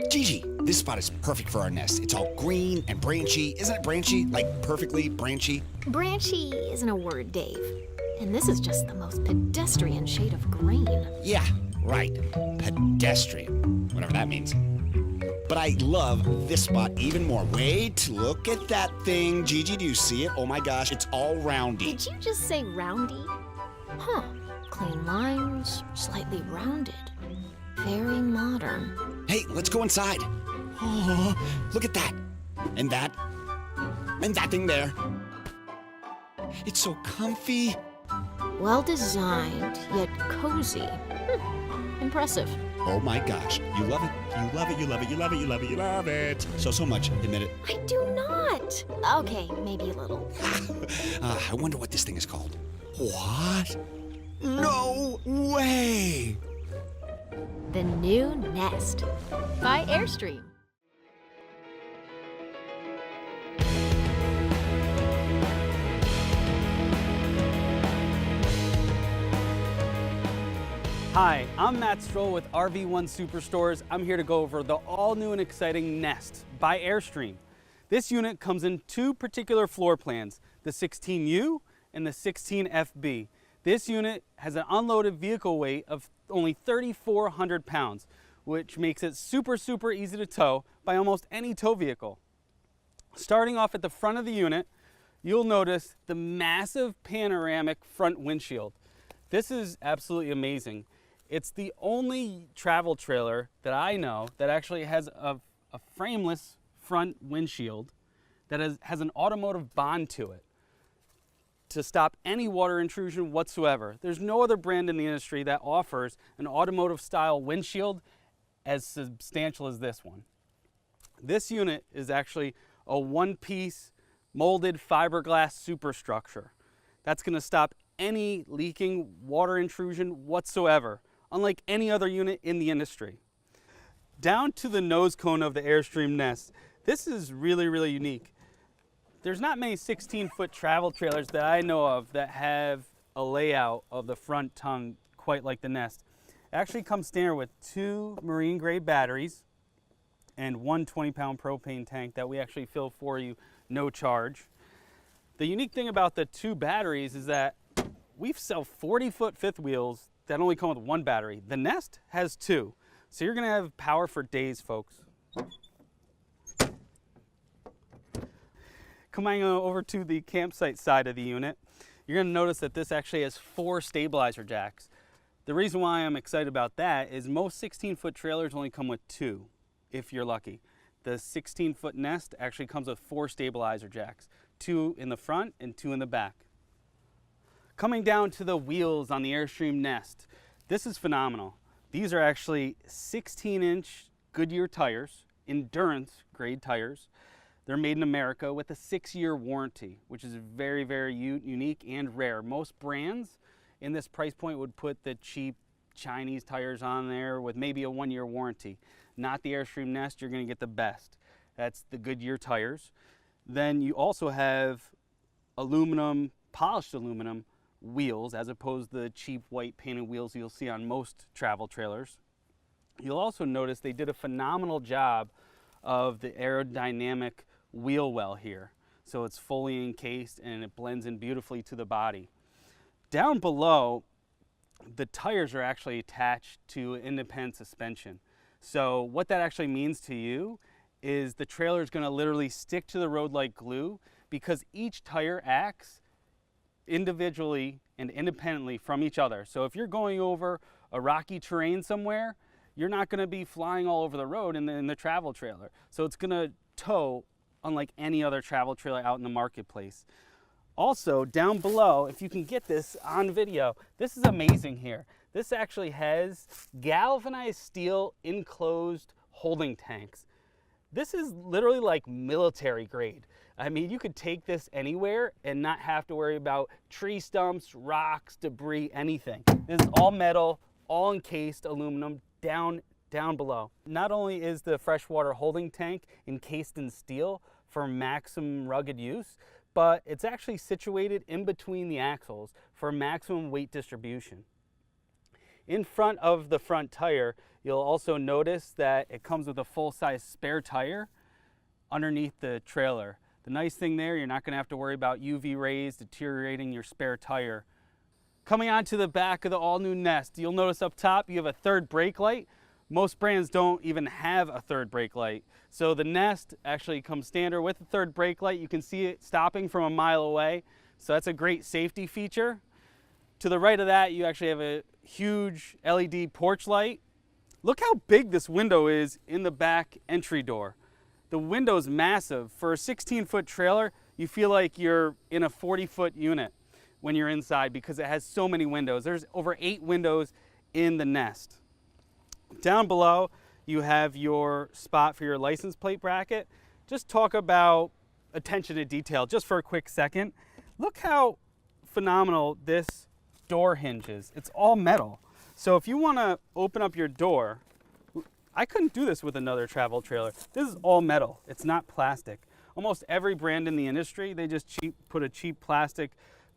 Gigi, this spot is perfect for our nest. It's all green and branchy. Isn't it branchy? Like perfectly branchy? Branchy isn't a word, Dave. And this is just the most pedestrian shade of green. Yeah, right. Pedestrian. Whatever that means. But I love this spot even more. Wait, look at that thing. Gigi, do you see it? Oh my gosh, it's all roundy. Did you just say roundy? Huh. Clean lines, slightly rounded. Very modern. Hey, let's go inside. Oh, look at that. And that. And that thing there. It's so comfy. Well designed, yet cozy. Impressive. Oh my gosh, you love it. You love it, you love it, you love it, you love it, you love it. So much, admit it. I do not. Okay, maybe a little. I wonder what this thing is called. What? No way! The New Nest by Airstream. Hi, I'm Matt Stroll with RV1 Superstores. I'm here to go over the all-new and exciting Nest by Airstream. This unit comes in two particular floor plans, the 16U and the 16FB. This unit has an unloaded vehicle weight of only 3,400 pounds, which makes it super easy to tow by almost any tow vehicle. Starting off at the front of the unit, you'll notice the massive panoramic front windshield. This is absolutely amazing. It's the only travel trailer that I know that actually has a frameless front windshield that has an automotive bond to it to stop any water intrusion whatsoever. There's no other brand in the industry that offers an automotive style windshield as substantial as this one. This unit is actually a one-piece molded fiberglass superstructure. That's going to stop any leaking water intrusion whatsoever, unlike any other unit in the industry. Down to the nose cone of the Airstream Nest, this is really unique. There's not many 16-foot travel trailers that I know of that have a layout of the front tongue quite like the Nest. It actually comes standard with two marine grade batteries and one 20-pound propane tank that we actually fill for you, no charge. The unique thing about the two batteries is that we sell 40-foot fifth wheels that only come with one battery. The Nest has two, so you're gonna have power for days, folks. Coming over to the campsite side of the unit, you're gonna notice that this actually has 4 stabilizer jacks. The reason why I'm excited about that is most 16-foot trailers only come with 2, if you're lucky. The 16-foot Nest actually comes with 4 stabilizer jacks, 2 in the front and 2 in the back. Coming down to the wheels on the Airstream Nest, this is phenomenal. These are actually 16-inch Goodyear tires, endurance grade tires. They're made in America with a 6-year warranty, which is very unique and rare. Most brands in this price point would put the cheap Chinese tires on there with maybe a 1-year warranty. Not the Airstream Nest, you're gonna get the best. That's the Goodyear tires. Then you also have aluminum, polished aluminum wheels as opposed to the cheap white painted wheels you'll see on most travel trailers. You'll also notice they did a phenomenal job of the aerodynamic wheel well here. So it's fully encased and it blends in beautifully to the body. Down below, the tires are actually attached to independent suspension. So what that actually means to you is the trailer is going to literally stick to the road like glue because each tire acts individually and independently from each other. So if you're going over a rocky terrain somewhere, you're not going to be flying all over the road in the travel trailer. So it's going to tow unlike any other travel trailer out in the marketplace. Also, down below, if you can get this on video, this is amazing here. This actually has galvanized steel enclosed holding tanks. This is literally like military grade. I mean, you could take this anywhere and not have to worry about tree stumps, rocks, debris, anything. This is all metal, all encased aluminum down below. Not only is the freshwater holding tank encased in steel for maximum rugged use, but it's actually situated in between the axles for maximum weight distribution. In front of the front tire, you'll also notice that it comes with a full-size spare tire underneath the trailer. The nice thing there, you're not going to have to worry about UV rays deteriorating your spare tire. Coming on to the back of the all-new Nest, you'll notice up top you have a third brake light. Most brands don't even have a third brake light. So the Nest actually comes standard with a third brake light. You can see it stopping from a mile away. So that's a great safety feature. To the right of that, you actually have a huge LED porch light. Look how big this window is in the back entry door. The window's massive. For a 16-foot trailer, you feel like you're in a 40-foot unit when you're inside because it has so many windows. There's over 8 windows in the Nest. Down below, you have your spot for your license plate bracket. Just talk about attention to detail just for a quick second. Look how phenomenal this door hinge is. It's all metal. So if you want to open up your door, I couldn't do this with another travel trailer. This is all metal. It's not plastic. Almost every brand in the industry, they just put a cheap plastic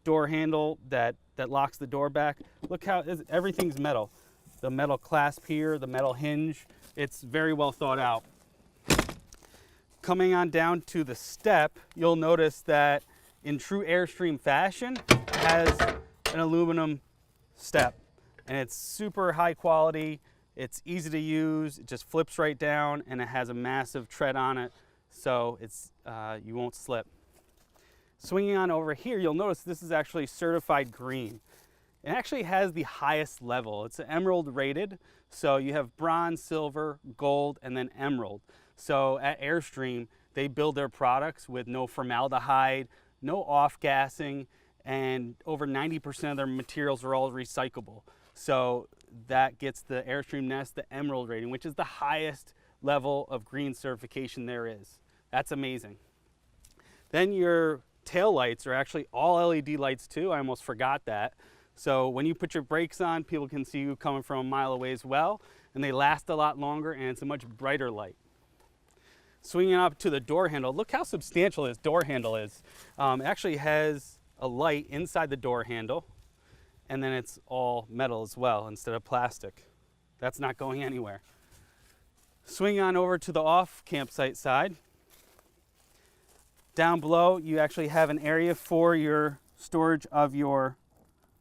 door handle that locks the door back. Look how everything's metal. The metal clasp here, the metal hinge, it's very well thought out. Coming on down to the step, you'll notice that in true Airstream fashion, it has an aluminum step. And it's super high quality, it's easy to use, it just flips right down, and it has a massive tread on it, so you won't slip. Swinging on over here, you'll notice this is actually certified green. It actually has the highest level. It's emerald rated, so you have bronze, silver, gold, and then emerald. So at Airstream, they build their products with no formaldehyde, no off-gassing, and over 90% of their materials are all recyclable. So that gets the Airstream Nest the emerald rating, which is the highest level of green certification there is. That's amazing. Then your tail lights are actually all LED lights too. I almost forgot that. So when you put your brakes on, people can see you coming from a mile away as well, and they last a lot longer, and it's a much brighter light. Swinging up to the door handle, look how substantial this door handle is. It actually has a light inside the door handle, and then it's all metal as well instead of plastic. That's not going anywhere. Swing on over to the off campsite side. Down below, you actually have an area for your storage of your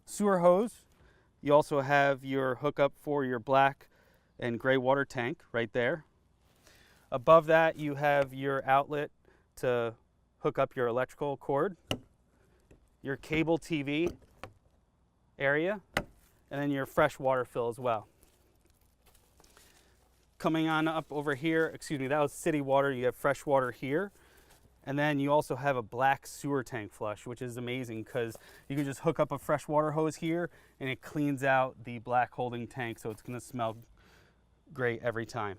sewer hose. You also have your hookup for your black and gray water tank right there. Above that, you have your outlet to hook up your electrical cord, your cable TV area, and then your fresh water fill as well. Coming on up over here, excuse me, that was city water. You have fresh water here. And then you also have a black sewer tank flush, which is amazing because you can just hook up a fresh water hose here and it cleans out the black holding tank, so it's going to smell great every time.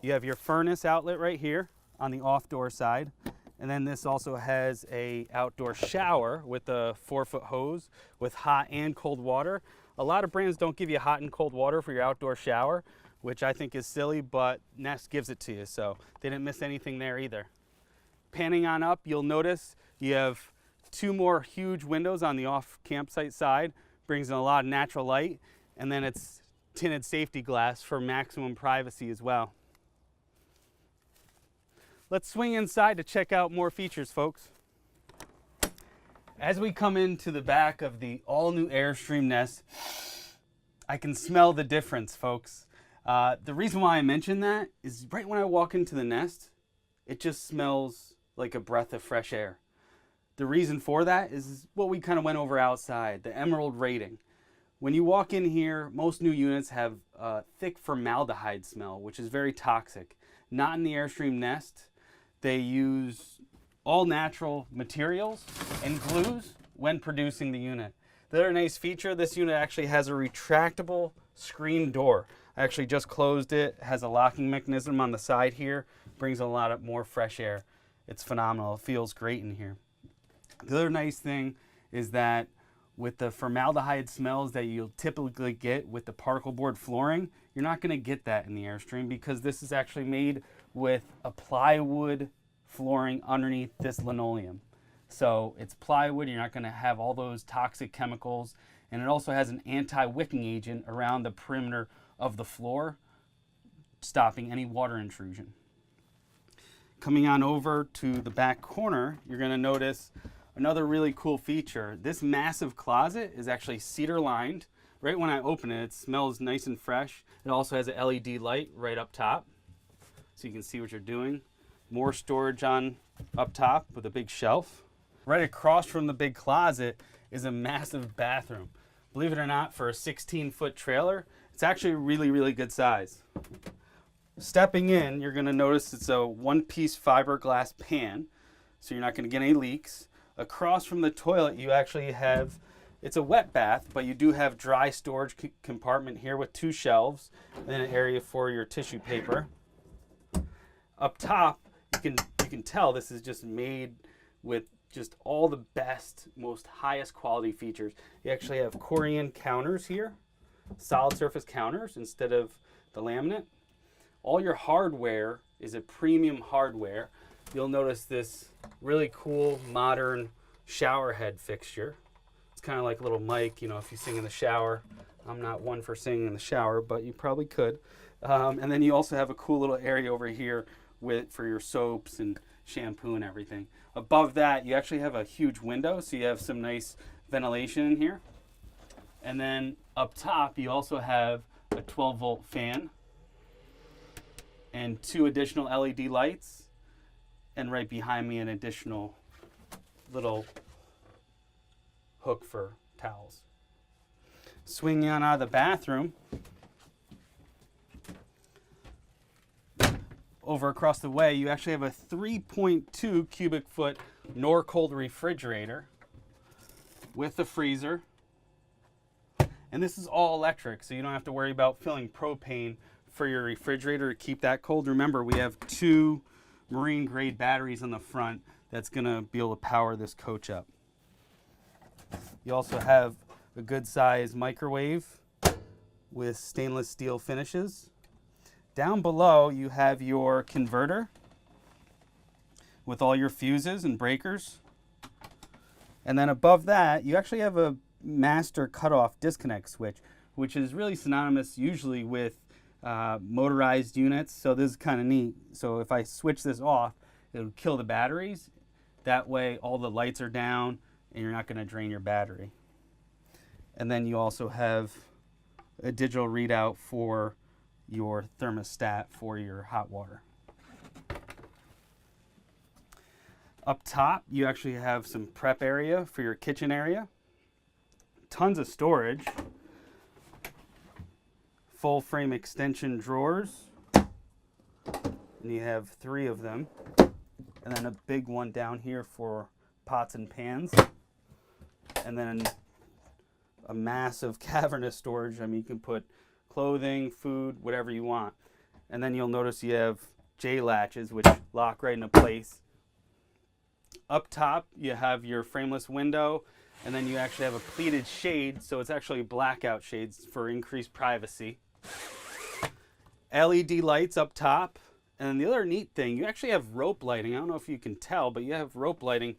You have your furnace outlet right here on the off door side. And then this also has a outdoor shower with a 4-foot hose with hot and cold water. A lot of brands don't give you hot and cold water for your outdoor shower, which I think is silly, but Nest gives it to you, so they didn't miss anything there either. Panning on up, you'll notice you have 2 more huge windows on the off campsite side, brings in a lot of natural light, and then it's tinted safety glass for maximum privacy as well. Let's swing inside to check out more features, folks. As we come into the back of the all-new Airstream Nest, I can smell the difference, folks. The reason why I mention that is right when I walk into the Nest, it just smells like a breath of fresh air. The reason for that is what we kind of went over outside, the emerald rating. When you walk in here, most new units have a thick formaldehyde smell, which is very toxic. Not in the Airstream Nest. They use all natural materials and glues when producing the unit. The other nice feature, this unit actually has a retractable screen door. I actually just closed it. It has a locking mechanism on the side here. Brings a lot more fresh air. It's phenomenal. It feels great in here. The other nice thing is that with the formaldehyde smells that you'll typically get with the particle board flooring, you're not going to get that in the Airstream because this is actually made with a plywood flooring underneath this linoleum. So it's plywood, you're not going to have all those toxic chemicals and it also has an anti-wicking agent around the perimeter of the floor, stopping any water intrusion. Coming on over to the back corner, you're going to notice another really cool feature. This massive closet is actually cedar lined. Right when I open it, it smells nice and fresh. It also has an LED light right up top, so you can see what you're doing. More storage on up top with a big shelf. Right across from the big closet is a massive bathroom. Believe it or not, for a 16-foot trailer, it's actually really, really good size. Stepping in, you're going to notice it's a one-piece fiberglass pan, so you're not going to get any leaks. Across from the toilet, you actually have, it's a wet bath, but you do have dry storage compartment here with 2 shelves and then an area for your tissue paper. Up top, you can tell this is just made with just all the best, most highest quality features. You actually have Corian counters here, solid surface counters instead of the laminate. All your hardware is a premium hardware. You'll notice this really cool modern shower head fixture. It's kind of like a little mic, you know, if you sing in the shower. I'm not one for singing in the shower, but you probably could. And then you also have a cool little area over here for your soaps and shampoo and everything. Above that, you actually have a huge window, so you have some nice ventilation in here. And then up top, you also have a 12-volt fan and 2 additional LED lights, and right behind me an additional little hook for towels. Swinging on out of the bathroom, over across the way, you actually have a 3.2 cubic foot Norcold refrigerator with a freezer. And this is all electric, so you don't have to worry about filling propane for your refrigerator to keep that cold. Remember, we have 2 marine grade batteries on the front that's gonna be able to power this coach up. You also have a good size microwave with stainless steel finishes. Down below, you have your converter with all your fuses and breakers. And then above that, you actually have a master cutoff disconnect switch, which is really synonymous usually with motorized units. So this is kind of neat. So if I switch this off, it would kill the batteries. That way all the lights are down and you're not going to drain your battery. And then you also have a digital readout for your thermostat for your hot water. Up top, you actually have some prep area for your kitchen area. Tons of storage. Full frame extension drawers. And you have 3 of them. And then a big one down here for pots and pans. And then a massive cavernous storage. I mean, you can put clothing, food, whatever you want. And then you'll notice you have J latches, which lock right into place. Up top, you have your frameless window, and then you actually have a pleated shade, so it's actually blackout shades for increased privacy. LED lights up top, and then the other neat thing, you actually have rope lighting. I don't know if you can tell, but you have rope lighting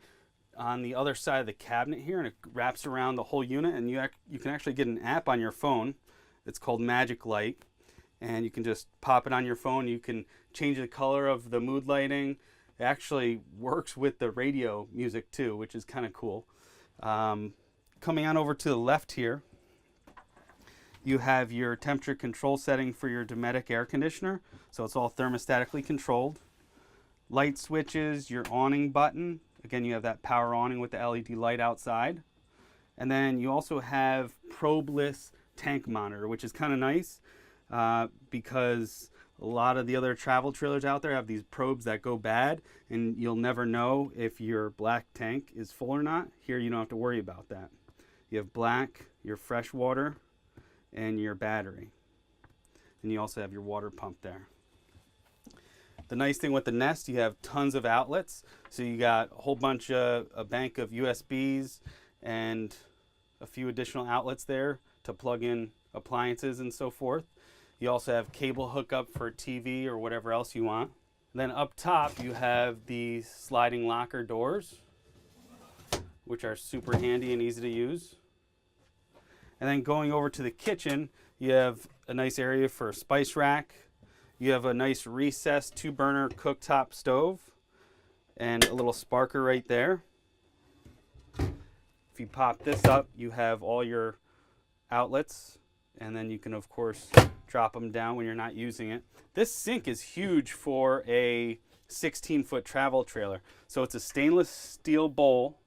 on the other side of the cabinet here, and it wraps around the whole unit, and you can actually get an app on your phone. It's called Magic Light, and you can just pop it on your phone. You can change the color of the mood lighting. It actually works with the radio music too, which is kind of cool. Coming on over to the left here, you have your temperature control setting for your Dometic air conditioner. So it's all thermostatically controlled. Light switches, your awning button. Again, you have that power awning with the LED light outside. And then you also have probeless tank monitor, which is kind of nice because a lot of the other travel trailers out there have these probes that go bad, and you'll never know if your black tank is full or not. Here, you don't have to worry about that. You have black, your fresh water, and your battery. And you also have your water pump there. The nice thing with the Nest, you have tons of outlets. So you got a whole bunch of, a bank of USBs and a few additional outlets there to plug in appliances and so forth. You also have cable hookup for TV or whatever else you want. Then up top, you have the sliding locker doors, which are super handy and easy to use. And then going over to the kitchen, you have a nice area for a spice rack. You have a nice recessed 2-burner cooktop stove and a little sparker right there. If you pop this up, you have all your outlets, and then you can of course drop them down when you're not using it. This sink is huge for a 16-foot travel trailer. So it's a stainless steel bowl.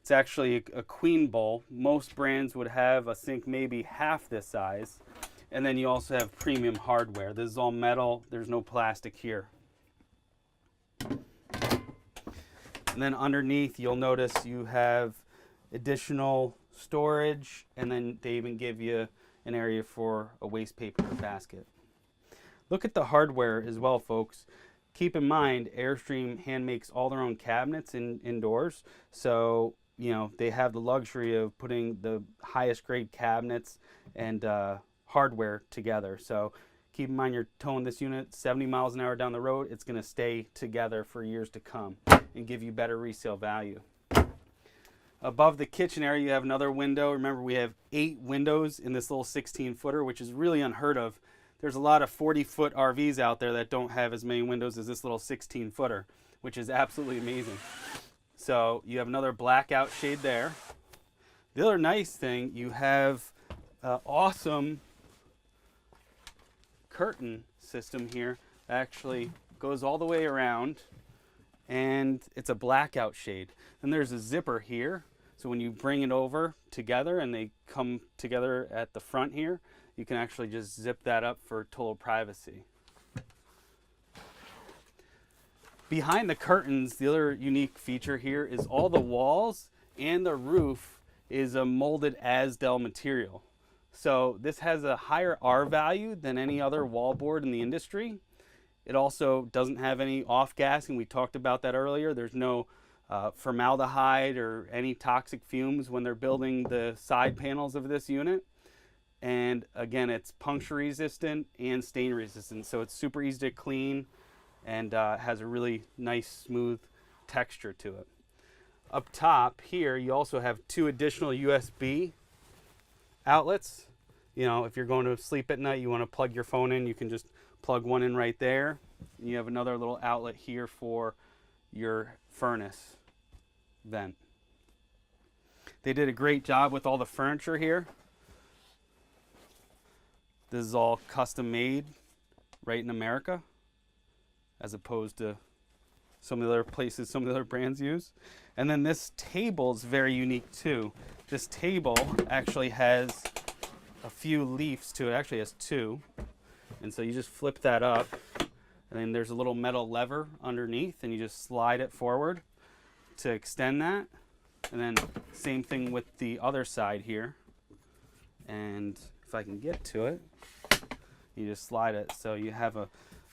It's actually a queen bowl. Most brands would have a sink maybe half this size. And then you also have premium hardware. This is all metal. There's no plastic here. And then underneath, you'll notice you have additional storage, and then they even give you an area for a waste paper basket. Look at the hardware as well, folks. Keep in mind, Airstream hand makes all their own cabinets indoors. So, you know, they have the luxury of putting the highest grade cabinets and hardware together. So keep in mind, you're towing this unit 70 miles an hour down the road. It's going to stay together for years to come and give you better resale value. Above the kitchen area, you have another window. Remember, we have 8 windows in this little 16-footer, which is really unheard of. There's a lot of 40-foot RVs out there that don't have as many windows as this little 16-footer, which is absolutely amazing. So you have another blackout shade there. The other nice thing, you have awesome curtain system here. Actually goes all the way around, and it's a blackout shade. Then there's a zipper here, so when you bring it over together and they come together at the front here, you can actually just zip that up for total privacy. Behind the curtains, the other unique feature here is all the walls and the roof is a molded Asdel material. So this has a higher R value than any other wallboard in the industry. It also doesn't have any off-gassing. We talked about that earlier. There's no formaldehyde or any toxic fumes when they're building the side panels of this unit. And again, it's puncture resistant and stain resistant. So it's super easy to clean and has a really nice smooth texture to it. Up top here, you also have 2 additional USB outlets. You know, if you're going to sleep at night, you want to plug your phone in, you can just plug one in right there. And you have another little outlet here for your furnace vent. They did a great job with all the furniture here. This is all custom made right in America, as opposed to some of the other places some of the other brands use. And then this table is very unique too. This table actually has a few leaves to it. Actually has 2. And so you just flip that up, and then there's a little metal lever underneath, and you just slide it forward to extend that. And then same thing with the other side here. And if I can get to it, you just slide it. So you have a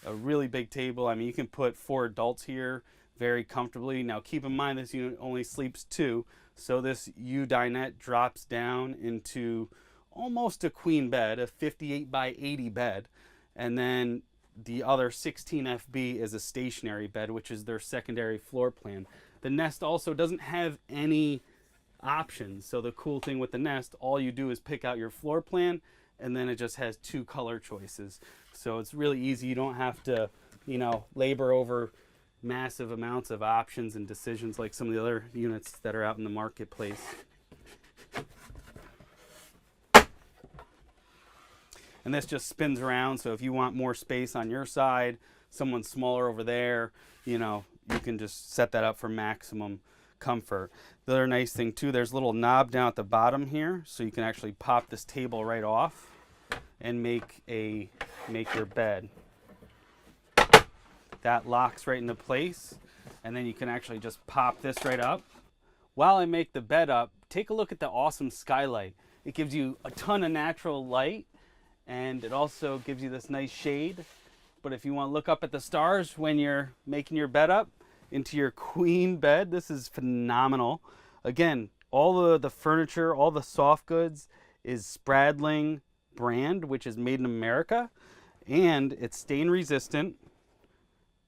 really big table. I mean, you can put 4 adults here very comfortably. Now keep in mind, this unit only sleeps 2. So this U dinette drops down into almost a queen bed, a 58 by 80 bed. And then the other 16 FB is a stationary bed, which is their secondary floor plan. The Nest also doesn't have any options. So the cool thing with the Nest, all you do is pick out your floor plan, and then it just has 2 color choices. So it's really easy. You don't have to, you know, labor over massive amounts of options and decisions like some of the other units that are out in the marketplace. And this just spins around, so if you want more space on your side, someone smaller over there, you know, you can just set that up for maximum comfort. The other nice thing too, there's a little knob down at the bottom here, so you can actually pop this table right off and make your bed. That locks right into place, and then you can actually just pop this right up. While I make the bed up, take a look at the awesome skylight. It gives you a ton of natural light, and it also gives you this nice shade. But if you want to look up at the stars when you're making your bed up into your queen bed, this is phenomenal. Again, all the furniture, all the soft goods is Spradling brand, which is made in America, and it's stain resistant,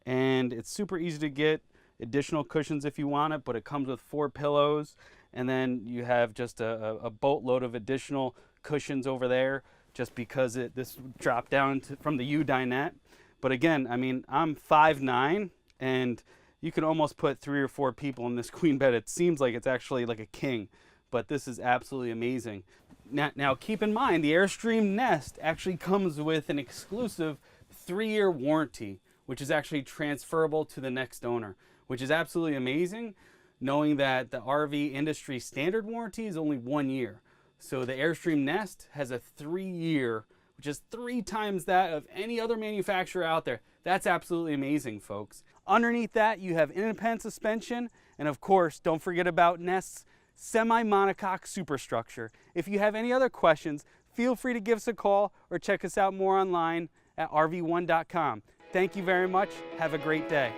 and it's super easy to get additional cushions if you want it, but it comes with 4 pillows, and then you have just a boatload of additional cushions over there just because this dropped down from the U dinette. But again, I mean, I'm 5'9", and you could almost put 3 or 4 people in this queen bed. It seems like it's actually like a king, but this is absolutely amazing. Now keep in mind, the Airstream Nest actually comes with an exclusive 3-year warranty, which is actually transferable to the next owner, which is absolutely amazing, knowing that the RV industry standard warranty is only 1 year. So the Airstream Nest has a 3-year, which is 3 times that of any other manufacturer out there. That's absolutely amazing, folks. Underneath that, you have independent suspension, and of course, don't forget about Nest's semi-monocoque superstructure. If you have any other questions, feel free to give us a call or check us out more online at rv1.com. Thank you very much. Have a great day.